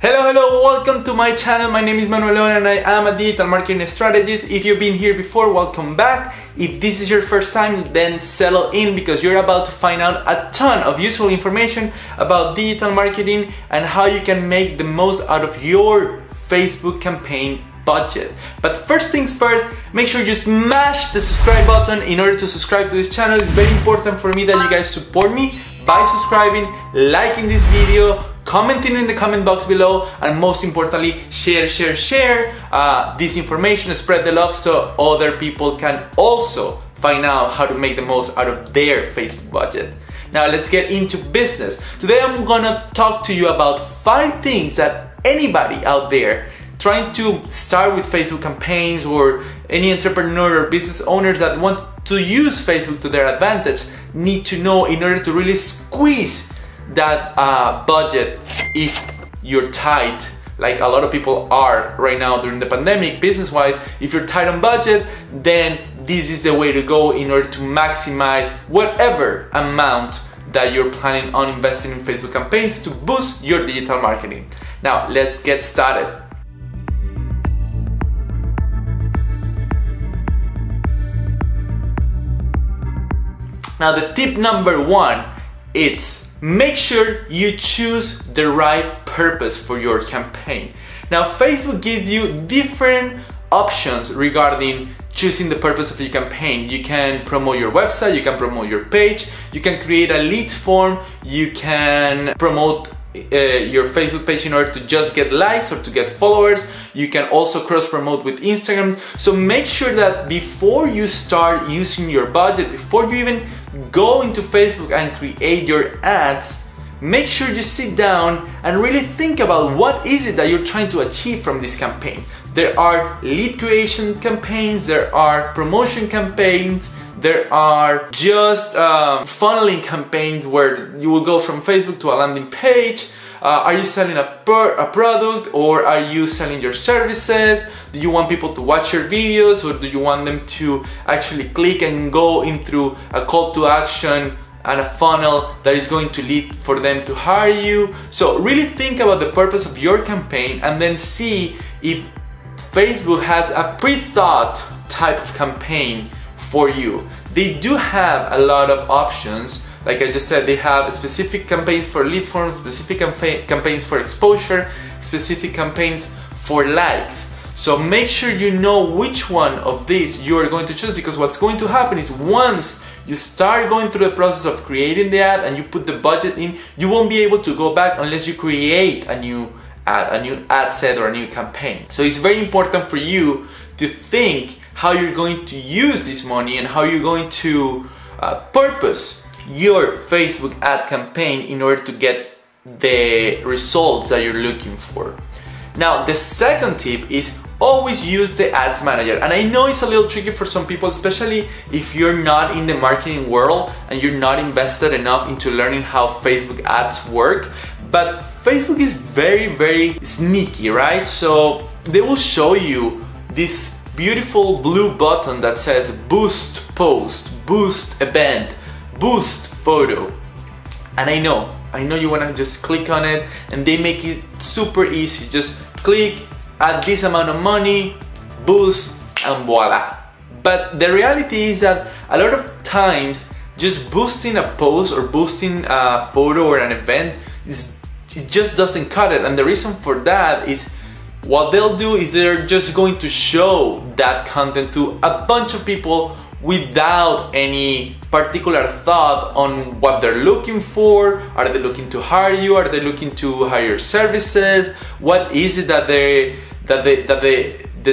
Hello, welcome to my channel. My name is Manuel Leon and I am a digital marketing strategist. If you've been here before, welcome back. If this is your first time, then settle in because you're about to find out a ton of useful information about digital marketing and how you can make the most out of your Facebook campaign budget. But first things first, make sure you smash the subscribe button in order to subscribe to this channel. It's very important for me that you guys support me by subscribing, liking this video, commenting in the comment box below, and most importantly, share this information, spread the love so other people can also find out how to make the most out of their Facebook budget. Now let's get into business. Today I'm gonna talk to you about 5 things that anybody out there trying to start with Facebook campaigns, or any entrepreneur or business owners that want to use Facebook to their advantage, need to know in order to really squeeze that budget if you're tight, like a lot of people are right now during the pandemic business-wise. If you're tight on budget, then this is the way to go in order to maximize whatever amount that you're planning on investing in Facebook campaigns to boost your digital marketing. Now let's get started. Now the tip number 1, it's make sure you choose the right purpose for your campaign. Now Facebook gives you different options regarding choosing the purpose of your campaign. You can promote your website, you can promote your page, you can create a lead form, you can promote your Facebook page in order to just get likes or to get followers. You can also cross promote with Instagram. So make sure that before you start using your budget, before you even go into Facebook and create your ads, make sure you sit down and really think about what is it that you're trying to achieve from this campaign. There are lead creation campaigns, there are promotion campaigns, there are just funneling campaigns where you will go from Facebook to a landing page. Are you selling a product, or are you selling your services? Do you want people to watch your videos, or do you want them to actually click and go in through a call to action and a funnel that is going to lead for them to hire you? So really think about the purpose of your campaign and then see if Facebook has a pre-thought type of campaign for you. They do have a lot of options. Like I just said, they have specific campaigns for lead forms, specific campaigns for exposure, specific campaigns for likes. So make sure you know which one of these you are going to choose, because what's going to happen is once you start going through the process of creating the ad and you put the budget in, you won't be able to go back unless you create a new ad set or a new campaign. So it's very important for you to think how you're going to use this money and how you're going to purpose your Facebook ad campaign in order to get the results that you're looking for. Now the second tip is always use the ads manager. And I know it's a little tricky for some people, especially if you're not in the marketing world and you're not invested enough into learning how Facebook ads work. But Facebook is very sneaky, right? So they will show you this beautiful blue button that says boost post, boost event, boost photo. And I know you want to just click on it, and they make it super easy. Just click, add this amount of money, boost, and voila. But the reality is that a lot of times just boosting a post or boosting a photo or an event it just doesn't cut it. And the reason for that is what they'll do is they're just going to show that content to a bunch of people without any particular thought on what they're looking for. Are they looking to hire you? Are they looking to hire your services? What is it that the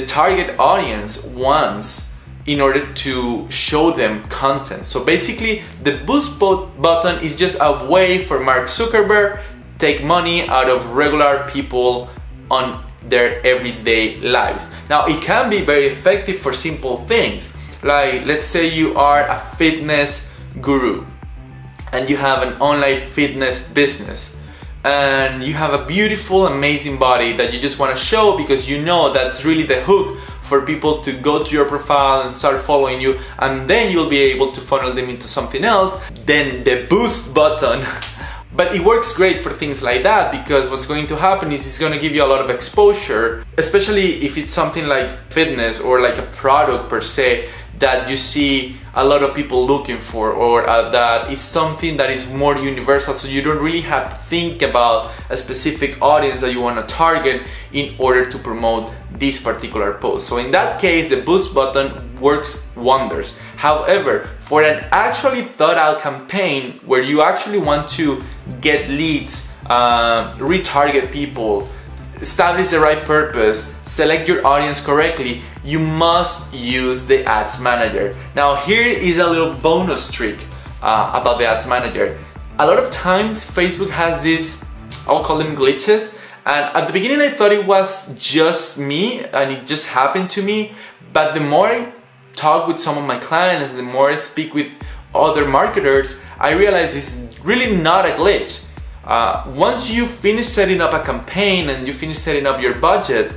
target audience wants in order to show them content? So basically, the boost button is just a way for Mark Zuckerberg take money out of regular people on their everyday lives. Now it can be very effective for simple things, like let's say you are a fitness guru and you have an online fitness business and you have a beautiful, amazing body that you just want to show because you know that's really the hook for people to go to your profile and start following you, and then you'll be able to funnel them into something else. Then the boost button But it works great for things like that, because what's going to happen is it's going to give you a lot of exposure, especially if it's something like fitness or like a product per se that you see a lot of people looking for, or that is something that is more universal, so you don't really have to think about a specific audience that you want to target in order to promote this particular post. So in that case, the boost button works wonders. However, for an actually thought out campaign where you actually want to get leads, retarget people, establish the right purpose, select your audience correctly, you must use the Ads Manager. Now here is a little bonus trick about the Ads Manager. A lot of times Facebook has this, I'll call them glitches, and at the beginning I thought it was just me and it just happened to me, but the more I talk with some of my clients, the more I speak with other marketers, I realize it's really not a glitch. Once you finish setting up a campaign and you finish setting up your budget,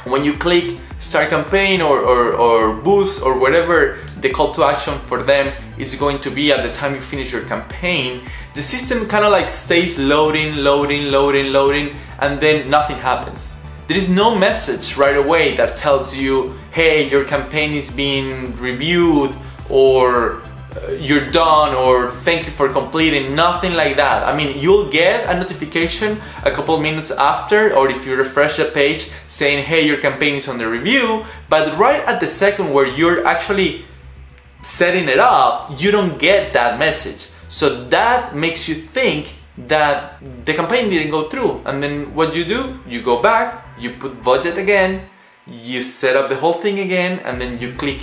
when you click start campaign or boost or whatever the call to action for them is going to be at the time you finish your campaign, the system kind of like stays loading, and then nothing happens. There is no message right away that tells you, hey, your campaign is being reviewed, or you're done, or thank you for completing. Nothing like that. I mean, you'll get a notification a couple minutes after, or if you refresh the page saying, hey, your campaign is under review, but right at the second where you're actually setting it up, you don't get that message. So that makes you think that the campaign didn't go through. And then what you do, you go back, you put budget again, you set up the whole thing again, and then you click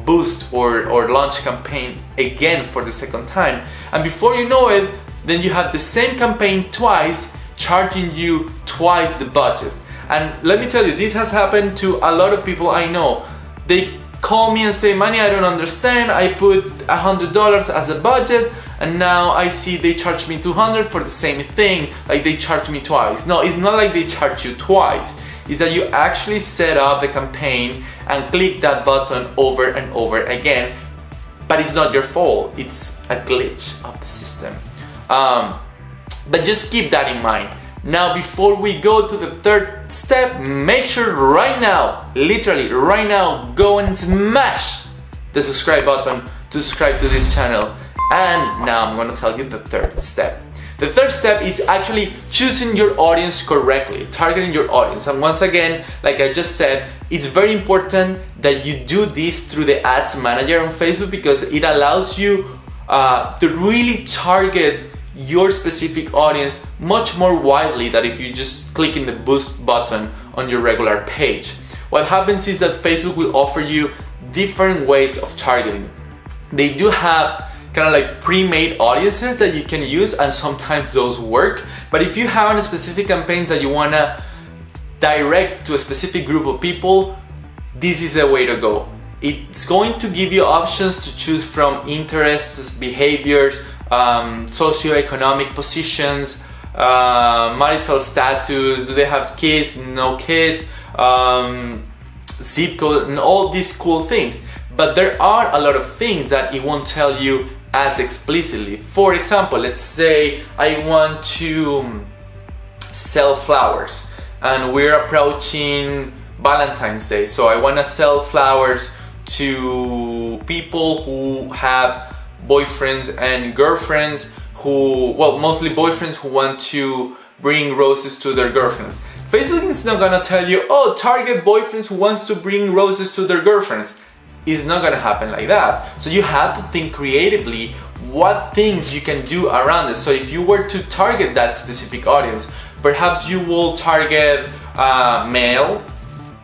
boost or launch campaign again for the second time, and before you know it, then you have the same campaign twice, charging you twice the budget. And let me tell you, this has happened to a lot of people I know. They call me and say, Manny, I don't understand, I put $100 as a budget and now I see they charge me $200 for the same thing, like they charge me twice. No, it's not like they charge you twice. Is that you actually set up the campaign and click that button over and over again, but it's not your fault, it's a glitch of the system. But just keep that in mind. Now, before we go to the third step, make sure right now, literally right now, go and smash the subscribe button to subscribe to this channel. And now I'm gonna tell you the third step. The third step is actually choosing your audience correctly, targeting your audience. And once again, like I just said, it's very important that you do this through the Ads Manager on Facebook, because it allows you to really target your specific audience much more widely than if you just click in the boost button on your regular page. What happens is that Facebook will offer you different ways of targeting. They do have kind of like pre-made audiences that you can use, and sometimes those work. But if you have a specific campaign that you wanna direct to a specific group of people, this is the way to go. It's going to give you options to choose from: interests, behaviors, socioeconomic positions, marital status, do they have kids, no kids, zip code, and all these cool things. But there are a lot of things that it won't tell you as explicitly. For example, let's say I want to sell flowers and we're approaching Valentine's Day, so I want to sell flowers to people who have boyfriends and girlfriends who, well, mostly boyfriends who want to bring roses to their girlfriends. Facebook is not gonna tell you, oh, target boyfriends who wants to bring roses to their girlfriends. It's not gonna happen like that. So you have to think creatively what things you can do around it. So if you were to target that specific audience, perhaps you will target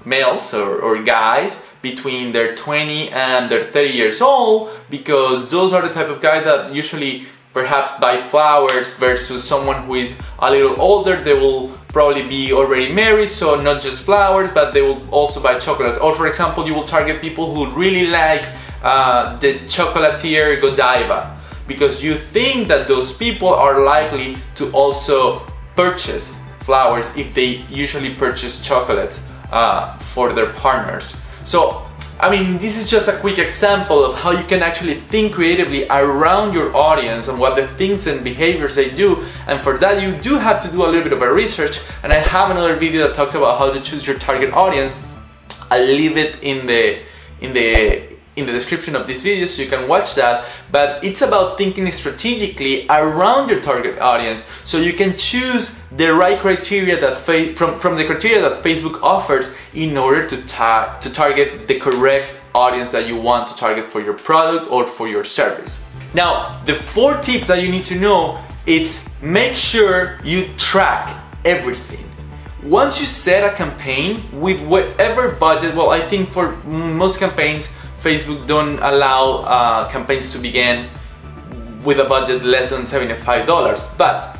males or guys between their 20 and their 30 years old, because those are the type of guys that usually perhaps buy flowers, versus someone who is a little older. They will probably be already married, so not just flowers, but they will also buy chocolates. Or for example, you will target people who really like the chocolatier Godiva, because you think that those people are likely to also purchase flowers if they usually purchase chocolates for their partners. So, I mean, this is just a quick example of how you can actually think creatively around your audience and what the things and behaviors they do, and for that you do have to do a little bit of a research, and I have another video that talks about how to choose your target audience. I'll leave it in the description of this video so you can watch that. But it's about thinking strategically around your target audience so you can choose the right criteria that from the criteria that Facebook offers in order to target the correct audience that you want to target for your product or for your service. Now, the 4 tips that you need to know is make sure you track everything. Once you set a campaign with whatever budget, well, I think for most campaigns, Facebook don't allow campaigns to begin with a budget less than $75. But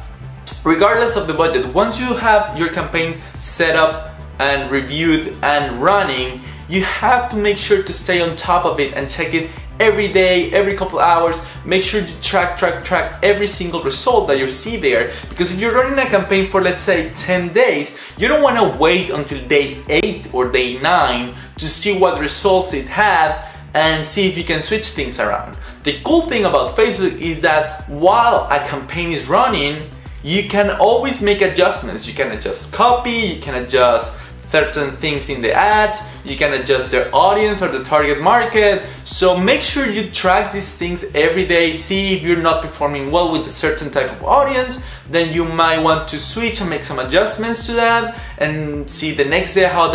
regardless of the budget, once you have your campaign set up and reviewed and running, you have to make sure to stay on top of it and check it every day, every couple hours. Make sure to track every single result that you see there, because if you're running a campaign for, let's say, 10 days, you don't want to wait until day 8 or day 9 to see what results it had and see if you can switch things around. The cool thing about Facebook is that while a campaign is running, you can always make adjustments. You can adjust copy, you can adjust certain things in the ads, you can adjust their audience or the target market. So make sure you track these things every day. See if you're not performing well with a certain type of audience, then you might want to switch and make some adjustments to that and see the next day how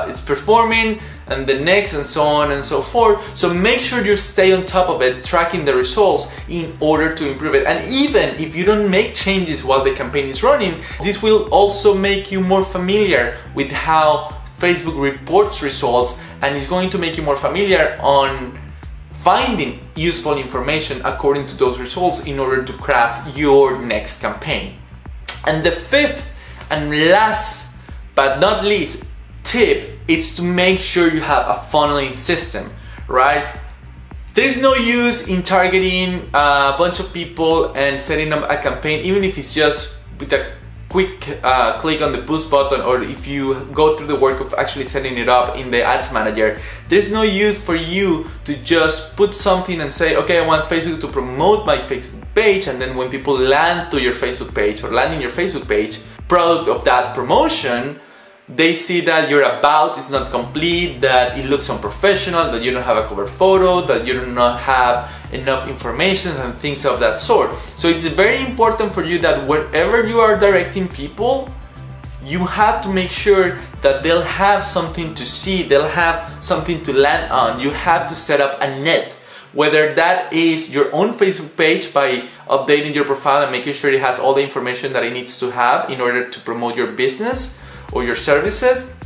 it's performing, and the next, and so on and so forth. So make sure you stay on top of it, tracking the results in order to improve it. And even if you don't make changes while the campaign is running, this will also make you more familiar with how Facebook reports results, and it's going to make you more familiar on finding useful information according to those results in order to craft your next campaign. And the 5th and last but not least tip is to make sure you have a funneling system, right? There's no use in targeting a bunch of people and setting up a campaign, even if it's just with a quick click on the boost button, or if you go through the work of actually setting it up in the ads manager. There's no use for you to just put something and say, okay, I want Facebook to promote my Facebook page, and then when people land to your Facebook page or land in your Facebook page, product of that promotion, they see that your about is not complete, that it looks unprofessional, that you don't have a cover photo, that you do not have enough information and things of that sort. So it's very important for you that wherever you are directing people, you have to make sure that they'll have something to see, they'll have something to land on. You have to set up a net, whether that is your own Facebook page by updating your profile and making sure it has all the information that it needs to have in order to promote your business or your services,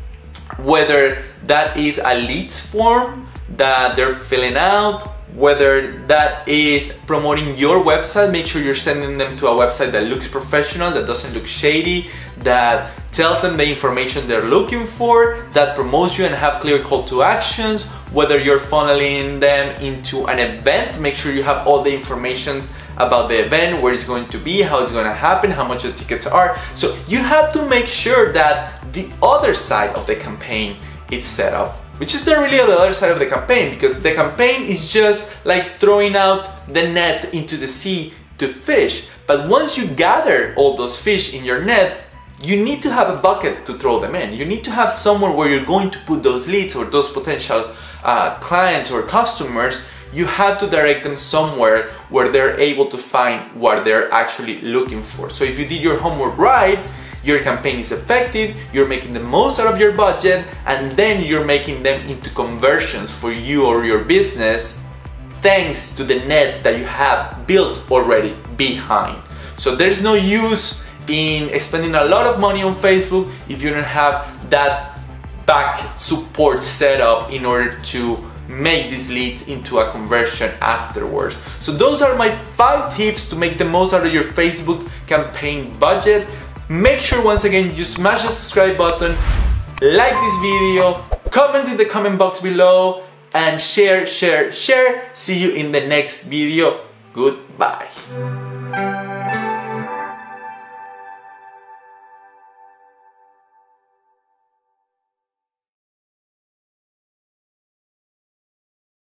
whether that is a leads form that they're filling out, whether that is promoting your website. Make sure you're sending them to a website that looks professional, that doesn't look shady, that tells them the information they're looking for, that promotes you and have clear call to actions. Whether you're funneling them into an event, make sure you have all the information about the event, where it's going to be, how it's going to happen, how much the tickets are. So you have to make sure that the other side of the campaign is set up, which is not really the other side of the campaign, because the campaign is just like throwing out the net into the sea to fish. But once you gather all those fish in your net, you need to have a bucket to throw them in. You need to have somewhere where you're going to put those leads or those potential clients or customers. You have to direct them somewhere where they're able to find what they're actually looking for. So if you did your homework right, your campaign is effective, you're making the most out of your budget, and then you're making them into conversions for you or your business, thanks to the net that you have built already behind. So there's no use in spending a lot of money on Facebook if you don't have that back support set up in order to make these leads into a conversion afterwards. So those are my 5 tips to make the most out of your Facebook campaign budget. Make sure once again you smash the subscribe button, like this video, comment in the comment box below, and share. See you in the next video. Goodbye.